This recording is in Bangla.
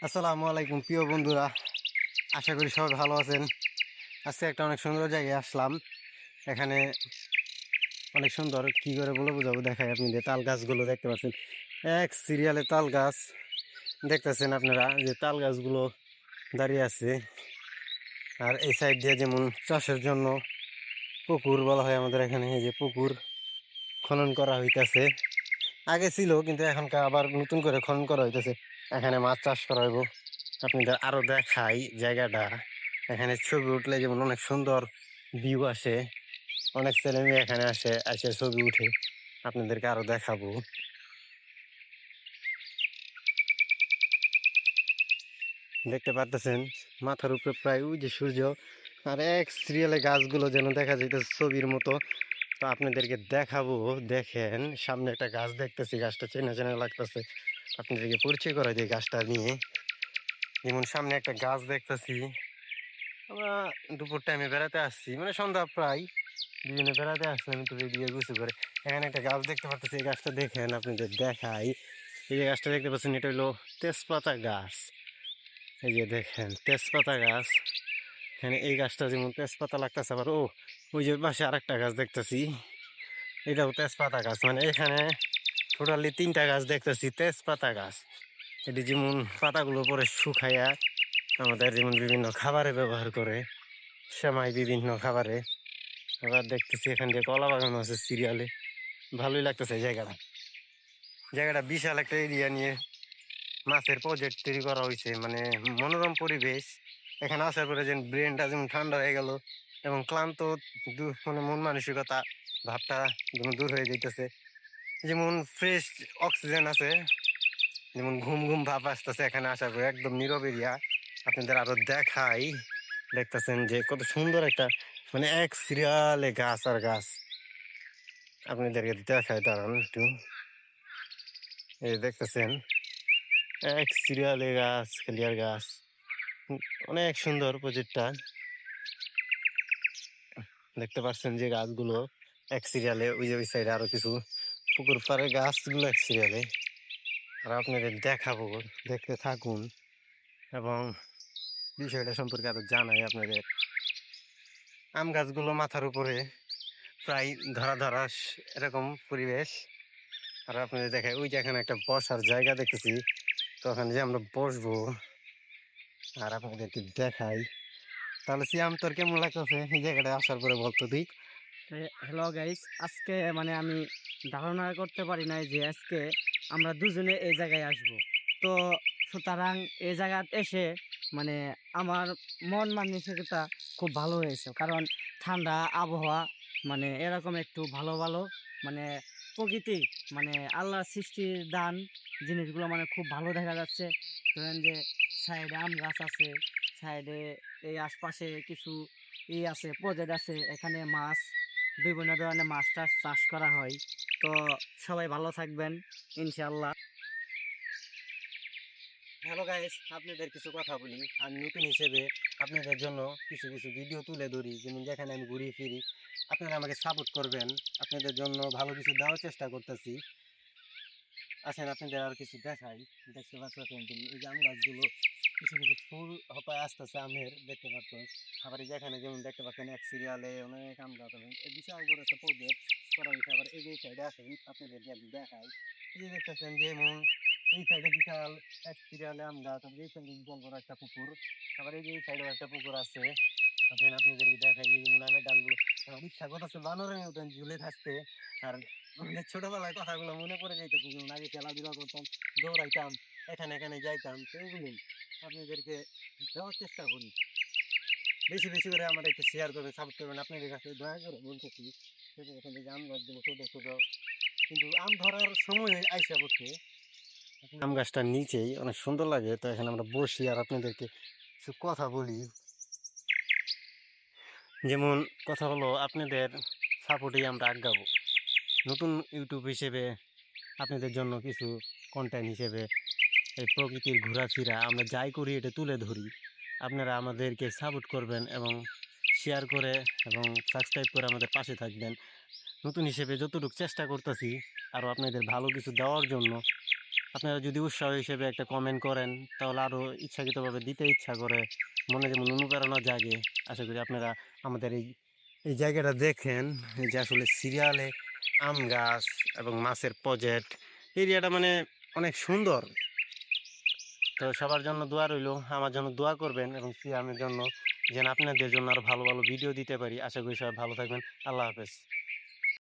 আসসালামু আলাইকুম প্রিয় বন্ধুরা, আশা করি সবাই ভালো আছেন। আজকে একটা অনেক সুন্দর জায়গায় আসলাম। এখানে অনেক সুন্দর, কি করে বলে বোঝাবো, দেখায় আপনি যে তাল গাছগুলো দেখতে পাচ্ছেন, এক সিরিয়ালে তাল গাছ দেখতেছেন আপনারা, যে তাল গাছগুলো দাঁড়িয়ে আছে। আর এই সাইড দিয়ে যেমন চাষের জন্য পুকুর বলা হয় আমাদের এখানে, এই যে পুকুর খনন করা হইতেছে। আগে ছিল কিন্তু এখনকার আবার নতুন করে খনন করা হইতেছে। এখানে মাছ চাষ করা হইব। আপনাদের আরো দেখাই জায়গাটা। এখানে ছবি উঠলে যেমন অনেক সুন্দর ভিউ আসে, অনেক ছেলে মেয়ে এখানে এসে ছবি উঠে। আপনাদেরকে আরো দেখাবো। দেখতে পারতেছেন মাথার উপরে প্রায় ওই যে সূর্য, আর এক সিরিয়ালে গাছগুলো যেন দেখা যাইতেছে ছবির মতো। তো আপনাদেরকে দেখাবো। দেখেন সামনে একটা গাছ দেখতেছি, গাছটা চেনা চেনা লাগতেছে। আপনাদেরকে পরিচয় করাই দিই গাছটা নিয়ে। যেমন সামনে একটা গাছ দেখতেছি। আমরা দুপুর টাইমে বেড়াতে আসছি, মানে সন্ধ্যা প্রায় দুজনে বেড়াতে আসলাম একটু রেডি হয়ে গুছু করে। এখানে একটা গাছ দেখতে পাচ্ছি, এই গাছটা দেখেন আপনাদের দেখাই। এই যে গাছটা দেখতে পাচ্ছেন, এটা হলো তেজপাতা গাছ। এই যে দেখেন তেজপাতা গাছ। এখানে এই গাছটা যেমন তেজপাতা লাগতেছে, আবার ওই যে পাশে আর একটা গাছ দেখতেছি, এটাও তেজপাতা গাছ। মানে এখানে টোটালি তিনটা গাছ দেখতেছি তেজপাতা গাছ। এটি যেমন পাতাগুলো পরে শুকাইয়া আমাদের যেমন বিভিন্ন খাবারে ব্যবহার করে, সেমাই বিভিন্ন খাবারে। এবার দেখতেছি এখান দিয়ে কলা বাগানো আছে সিরিয়ালে। ভালোই লাগতেছে জায়গাটা। জায়গাটা বিশাল একটা এরিয়া নিয়ে মাছের প্রজেক্ট তৈরি করা হয়েছে, মানে মনোরম পরিবেশ। এখানে আসার পরে যেন ব্রেনটা যেমন ঠান্ডা হয়ে গেল, এবং ক্লান্ত মানে মন মানসিকতা ভাবটা যেমন দূর হয়ে যাইতেছে। যেমন ফ্রেশ অক্সিজেন আছে, যেমন ঘুম ঘুম ভাব আসতেছে এখানে আসার পরে। একদম নীরব এরিয়া। আপনাদের আরো দেখাই। দেখতেছেন যে কত সুন্দর একটা, মানে এক সিরিয়ালে গাছ আর গাছ। আপনাদেরকে দেখায় দাঁড়ান একটু। এই দেখতেছেন এক সিরিয়ালে গাছ, ক্লিয়ার গাছ। অনেক সুন্দর প্রজেক্টটা। দেখতে পাচ্ছেন যে গাছগুলো এক সিরিয়ালে, ওই যে ওই সাইডে আরো কিছু পুকুর পাড়ে গাছগুলো এক সিরিয়ালে। আর আপনাদের দেখাবো, দেখতে থাকুন এবং বিষয়টা সম্পর্কে আরো জানাই আপনাদের। আম গাছগুলো মাথার উপরে প্রায় ধরা ধরা এরকম পরিবেশ। আর আপনাদের দেখায় ওই যে এখানে একটা বসার জায়গা দেখতেছি, তো ওখানে যে আমরা বসবো। আর আপনাদেরকে দেখাই। তাহলে সিয়াম, তোর কেমন লাগতেছে এই জায়গাটা আসার পরে, বলতো তুই। হ্যালো গাইস, আজকে মানে আমি ধারণা করতে পারি নাই যে আজকে আমরা দুজনে এই জায়গায় আসব। তো সুতরাং এই জায়গায় এসে মানে আমার মন মানসিকতা খুব ভালো হয়েছে, কারণ ঠান্ডা আবহাওয়া, মানে এরকম একটু ভালো ভালো মানে প্রকৃতি, মানে আল্লাহর সৃষ্টির দান জিনিসগুলো মানে খুব ভালো দেখা যাচ্ছে। ধরেন যে সাইডে আম গাছ আছে, সাইডে এই আশপাশে কিছু আছে, প্রজেক্ট আছে, এখানে মাছ, বিভিন্ন ধরনের মাছ টাছ চাষ করা হয়। তো সবাই ভালো থাকবেন ইনশাল্লাহ। হ্যালো গাইস, আপনাদের কিছু কথা বলি। আমি নতুন হিসেবে আপনাদের জন্য কিছু কিছু ভিডিও তুলে ধরি, যেমন যেখানে আমি ঘুরি ফিরি। আপনারা আমাকে সাপোর্ট করবেন। আপনাদের জন্য ভালো কিছু দেওয়ার চেষ্টা করতেছি। আসেন আপনাদের আর কিছু দেখাই। দেখতে পাচ্ছেন এই যে আম গাছগুলো, কিছু কিছু ফুল হপায় আসতেছে আমের, দেখতে পাচ্ছেন। আবার এই যেখানে যেমন দেখতে পাচ্ছেন এক সিরিয়ালে অনেক আম গাছ আছে। এই বিশাল বড় একটা প্রজেক্ট করা হয়েছে। আবার এই যে সাইডে আসেন, আপনাদেরকে একটু দেখাই। এই যে দেখতেছেন যেমন এই সাইডে বিশাল এক সিরিয়ালে আম গাছ, আর এই সাইডে বিশাল বড় একটা পুকুর। আবার এই যে এই সাইডেও একটা পুকুর আছে। আসেন আপনাদেরকে দেখাই। এই যেমন আমের ডালগুলো, আমার ইচ্ছা করতেছে বানরের মতন ঝুলে থাকতে। আর আমাদের ছোটবেলায় কথাগুলো মনে পড়ে যাইতেছে, যেমন আগে খেলাধুলা করতাম, দৌড়াইতাম, এখানে এখানে যাইতাম। তো এগুলো আপনাদেরকে দেওয়ার চেষ্টা করি। বেশি বেশি করে আমার একটু শেয়ার করবেন, সাপোর্ট করবেন। আপনাদের কাছে দয়া করে বলতেছি। এখানে যে আম গাছগুলো ছোট ছোট, কিন্তু আম ধরার সময় আইসা পড়ছে। আম গাছটার নিচেই অনেক সুন্দর লাগে, তো এখানে আমরা বসি আর আপনাদেরকে কিছু কথা বলি। যেমন কথা হলো, আপনাদের সাপোর্টেই আমরা আগাবো। নতুন ইউটিউব হিসেবে আপনাদের জন্য কিছু কন্টেন্ট হিসেবে এই প্রকৃতির ঘোরাফেরা আমরা যাই করি এটা তুলে ধরি। আপনারা আমাদেরকে সাপোর্ট করবেন এবং শেয়ার করে এবং সাবস্ক্রাইব করে আমাদের পাশে থাকবেন। নতুন হিসেবে যতটুকু চেষ্টা করতেছি আরও আপনাদের ভালো কিছু দেওয়ার জন্য। আপনারা যদি উৎসাহ হিসেবে একটা কমেন্ট করেন তাহলে আরও ইচ্ছাকৃতভাবে দিতে ইচ্ছা করে, মনে যেমন অনুপ্রেরণা জাগে। আশা করি আপনারা আমাদের এই জায়গাটা দেখেন, এই যে আসলে সিরিয়ালে আম গাছ এবং মাছের প্রজেক্ট, এরিয়াটা মানে অনেক সুন্দর। তো সবার জন্য দোয়া রইল, আমার জন্য দোয়া করবেন এবং সিয়ামের জন্য, যেন আপনাদের জন্য আরও ভালো ভালো ভিডিও দিতে পারি। আশা করি সবাই ভালো থাকবেন। আল্লাহ হাফেজ।